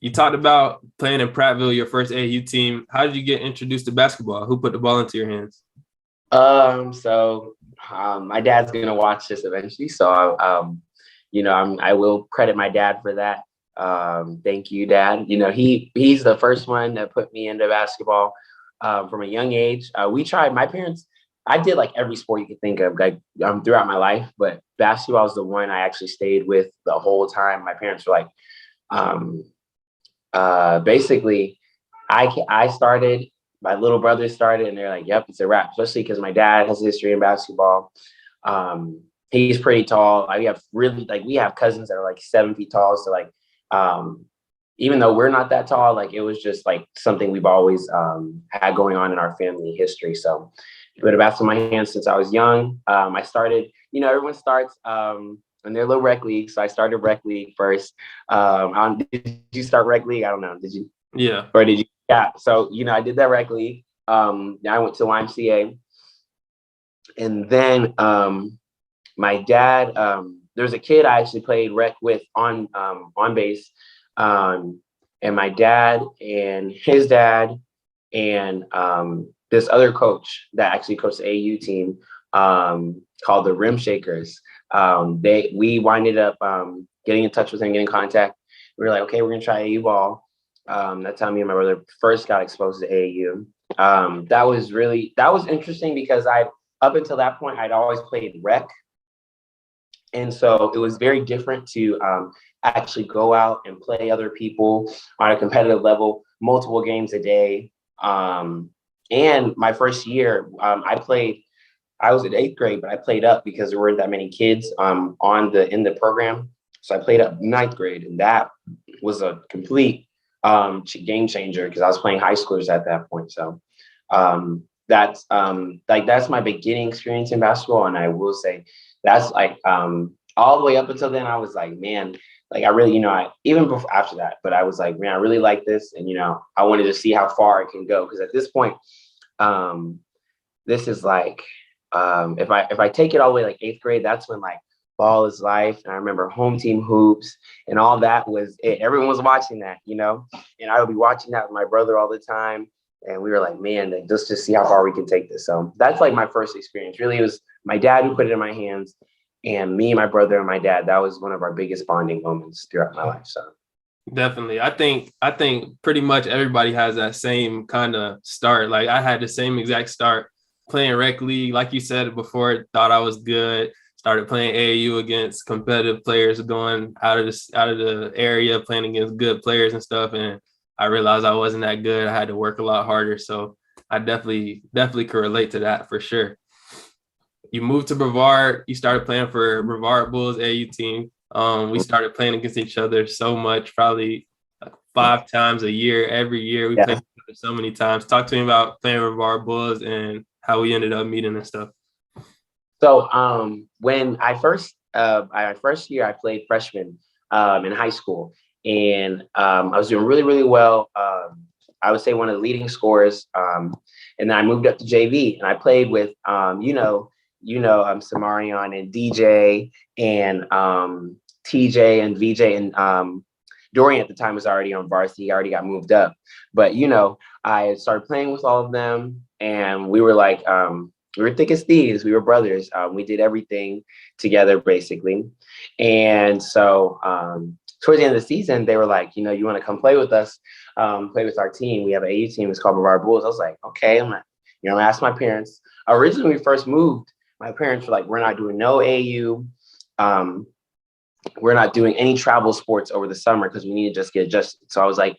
You talked about playing in Prattville, your first AAU team. How did you get introduced to basketball? Who put the ball into your hands? My dad's gonna watch this eventually, so I will credit my dad for that. Thank you, Dad. He's the first one that put me into basketball from a young age. We tried. My parents. I did like every sport you could think of, like throughout my life, but basketball is the one I actually stayed with the whole time. My parents were like, um, basically, I started, my little brother started, and they're like, "Yep, it's a wrap." Especially because my dad has a history in basketball. He's pretty tall. We have cousins that are like 7 feet tall. So even though we're not that tall, like it was just like something we've always had going on in our family history. So, put a basketball in my hands since I was young. I started. Everyone starts. In their little rec league. So I started rec league first. Did you start rec league? I don't know. Did you? Yeah. Or did you? Yeah. So, I did that rec league. I went to YMCA. And then my dad, there was a kid I actually played rec with on base. And my dad and his dad and this other coach that actually coached the AU team called the Rim Shakers. We winded up getting in touch with him, getting in contact. We were like, okay, we're gonna try AU ball. That's how me and my brother first got exposed to AAU. That was interesting because up until that point I'd always played rec, and so it was very different to actually go out and play other people on a competitive level, multiple games a day. And my first year, I was in 8th grade, but I played up because there weren't that many kids in the program. So I played up 9th grade, and that was a complete game changer because I was playing high schoolers at that point. So that's my beginning experience in basketball, and I will say that's all the way up until then I was like, man, like I really, even before after that, but I was like, man, I really like this, and I wanted to see how far it can go because at this point, this is like. If I take it all the way like 8th grade, that's when like ball is life. And I remember home team hoops and all that was it. Everyone was watching that, and I would be watching that with my brother all the time. And we were like, man, like, let's just see how far we can take this. So that's like my first experience. Really, it was my dad who put it in my hands, and me, my brother, and my dad. That was one of our biggest bonding moments throughout my life. So definitely. I think pretty much everybody has that same kind of start. Like I had the same exact start playing rec league, like you said before, thought I was good. Started playing AAU against competitive players, going out of the area, playing against good players and stuff. And I realized I wasn't that good. I had to work a lot harder. So I definitely could relate to that for sure. You moved to Brevard. You started playing for Brevard Bulls AAU team. We started playing against each other so much, probably like 5 times a year. Every year we played each other so many times. Talk to me about playing Brevard Bulls and how we ended up meeting and stuff. So when my first year I played freshman in high school, and I was doing really, really well. I would say one of the leading scorers. And then I moved up to JV, and I played with Samarion and DJ and TJ and VJ, and Dorian at the time was already on varsity. He already got moved up, but I started playing with all of them, and we were like, we were thick as thieves. We were brothers. We did everything together, basically. And so towards the end of the season, they were like, you want to come play with us, play with our team. We have an AU team. It's called Brevard Bulls. I was like, okay. I asked my parents. Originally, when we first moved, my parents were like, we're not doing no AU. We're not doing any travel sports over the summer because we need to just get adjusted. So I was like,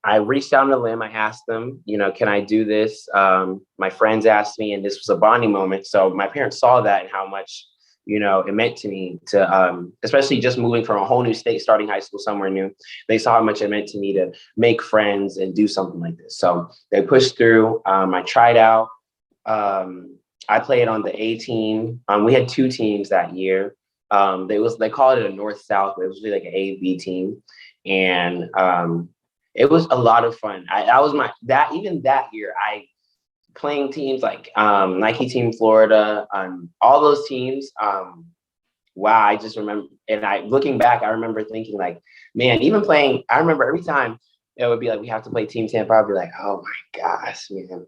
I reached out on a limb. I asked them, can I do this? My friends asked me, and this was a bonding moment. So my parents saw that and how much, it meant to me to, especially just moving from a whole new state, starting high school somewhere new. They saw how much it meant to me to make friends and do something like this. So they pushed through. I tried out. I played on the A team. We had 2 teams that year. They called it a North-South, but it was really like an A-B team. And it was a lot of fun. Even that year, I playing teams like Nike Team Florida, all those teams. wow, I just remember, and looking back, I remember thinking like, man, even playing, I remember every time it would be like, we have to play Team Tampa, I'd be like, oh my gosh, man.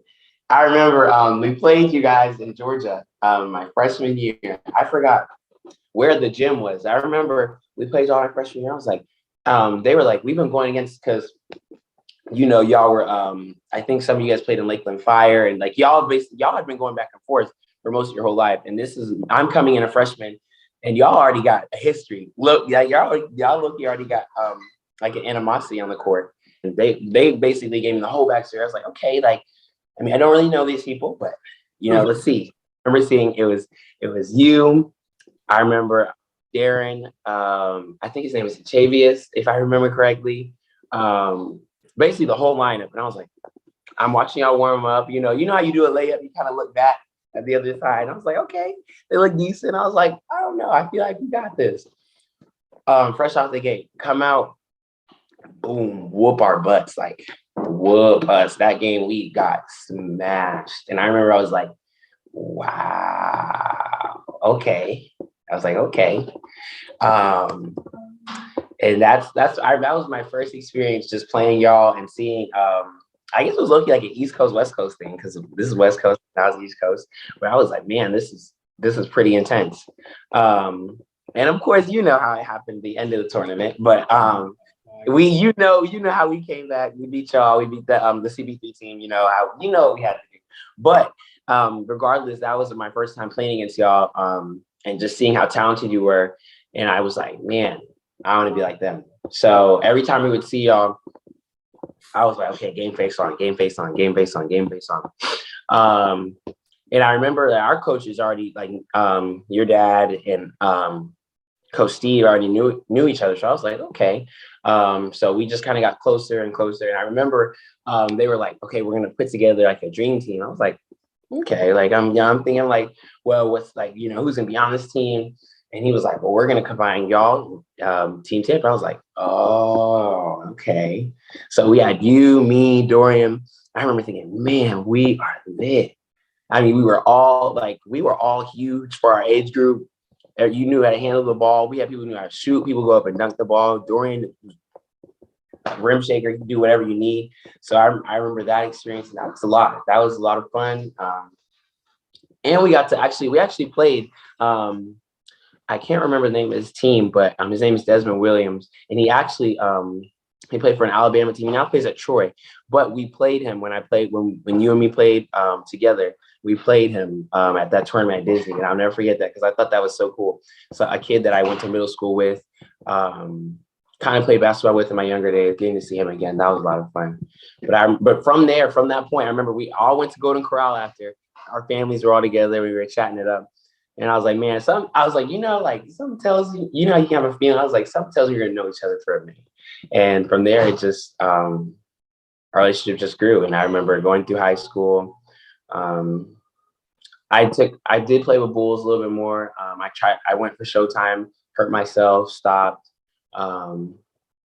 I remember we played you guys in Georgia my freshman year. I forgot where the gym was. I remember we played all my freshman year. I was like, they were like, we've been going against, because y'all were I think some of you guys played in Lakeland Fire, and like y'all had been going back and forth for most of your whole life. And I'm coming in a freshman, and y'all already got a history. Look, yeah, y'all look, you already got like an animosity on the court. And they basically gave me the whole backstory. I was like, okay, like, I mean, I don't really know these people, but let's see. I remember seeing it was you. I remember Darren, I think his name is Chavius, if I remember correctly. Basically the whole lineup. And I was like, I'm watching y'all warm up. You know how you do a layup, you kind of look back at the other side. And I was like, okay, they look decent. I was like, I don't know. I feel like we got this. Fresh out the gate, come out, boom, whoop our butts. Like, whoop us. That game we got smashed. And I remember I was like, wow, okay. I was like, okay. And that was my first experience just playing y'all and seeing, I guess it was looking like an East Coast, West Coast thing, because this is West Coast, that was East Coast. But I was like, man, this is pretty intense. And of course, you know how it happened at the end of the tournament. But you know how we came back. We beat y'all. We beat the CB3 team. You know what we had to do. But regardless, that was my first time playing against y'all, and just seeing how talented you were. And I was like, man, I want to be like them. So every time we would see y'all, I was like, okay, game face on, game face on, game face on, game face on. And I remember that our coaches already, like, your dad and Coach Steve already knew each other. So I was like, okay. So we just kind of got closer and closer. And I remember they were like, okay, we're gonna put together like a dream team. I was like, okay, like I'm thinking like, well, what's like, who's gonna be on this team? And he was like, well, we're gonna combine y'all, Team Tampa. I was like, oh, okay. So we had you, me, Dorian. I remember thinking, man, we are lit. I mean, we were all huge for our age group. You knew how to handle the ball. We had people who knew how to shoot. People go up and dunk the ball. Dorian, rim shaker, you can do whatever you need. So I remember that experience, and that was a lot. That was a lot of fun. And we actually played. I can't remember the name of his team, but his name is Desmond Williams, and he actually he played for an Alabama team. He now plays at Troy, but we played him when you and me played together. We played him at that tournament at Disney, and I'll never forget that because I thought that was so cool. So a kid that I went to middle school with, kind of played basketball with in my younger days, getting to see him again, that was a lot of fun. But from that point, I remember we all went to Golden Corral after. Our families were all together. We were chatting it up. And I was like, man, something tells you, how you have a feeling. I was like, something tells you you're gonna know each other for a minute. And from there, it just our relationship just grew. And I remember going through high school. I did play with Bulls a little bit more. I went for Showtime, hurt myself, stopped. But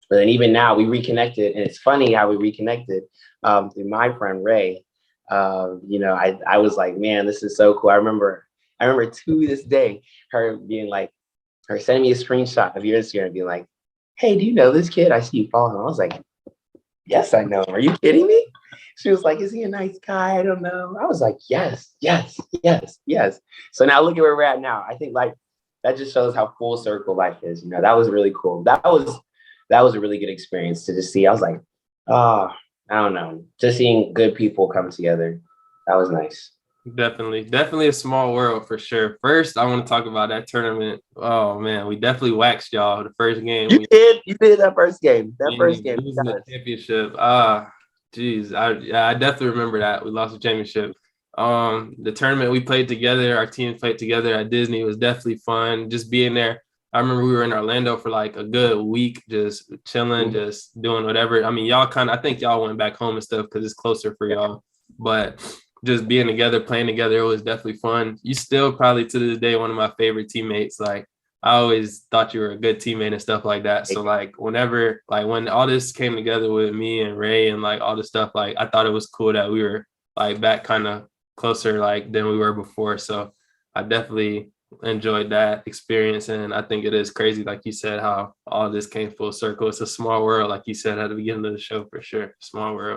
then even now we reconnected, and it's funny how we reconnected through my friend Ray. I was like, man, this is so cool. I remember to this day her sending me a screenshot of your Instagram and being like, hey, do you know this kid? I see you following him. I was like, yes, I know him. Are you kidding me? She was like, is he a nice guy? I don't know. I was like, yes, yes, yes, yes. So now look at where we're at now. I think like that just shows how full circle life is. That was really cool. That was a really good experience to just see. I was like, oh, I don't know. Just seeing good people come together. That was nice. Definitely a small world for sure. First, I want to talk about that tournament. Oh man, we definitely waxed y'all the first game. You did that first game. Losing the championship. Geez, I definitely remember that. We lost the championship. The tournament we played together, our team played together at Disney, was definitely fun. Just being there. I remember we were in Orlando for like a good week, just chilling, just doing whatever. I mean, I think y'all went back home and stuff because it's closer for y'all. But just being together, playing together, it was definitely fun. You still probably to this day one of my favorite teammates. Like I always thought you were a good teammate and stuff like that. So like when all this came together with me and Ray and like all this stuff, like I thought it was cool that we were like back kind of closer like than we were before. So I definitely enjoyed that experience. And I think it is crazy, like you said, how all this came full circle. It's a small world, like you said at the beginning of the show, for sure. Small world.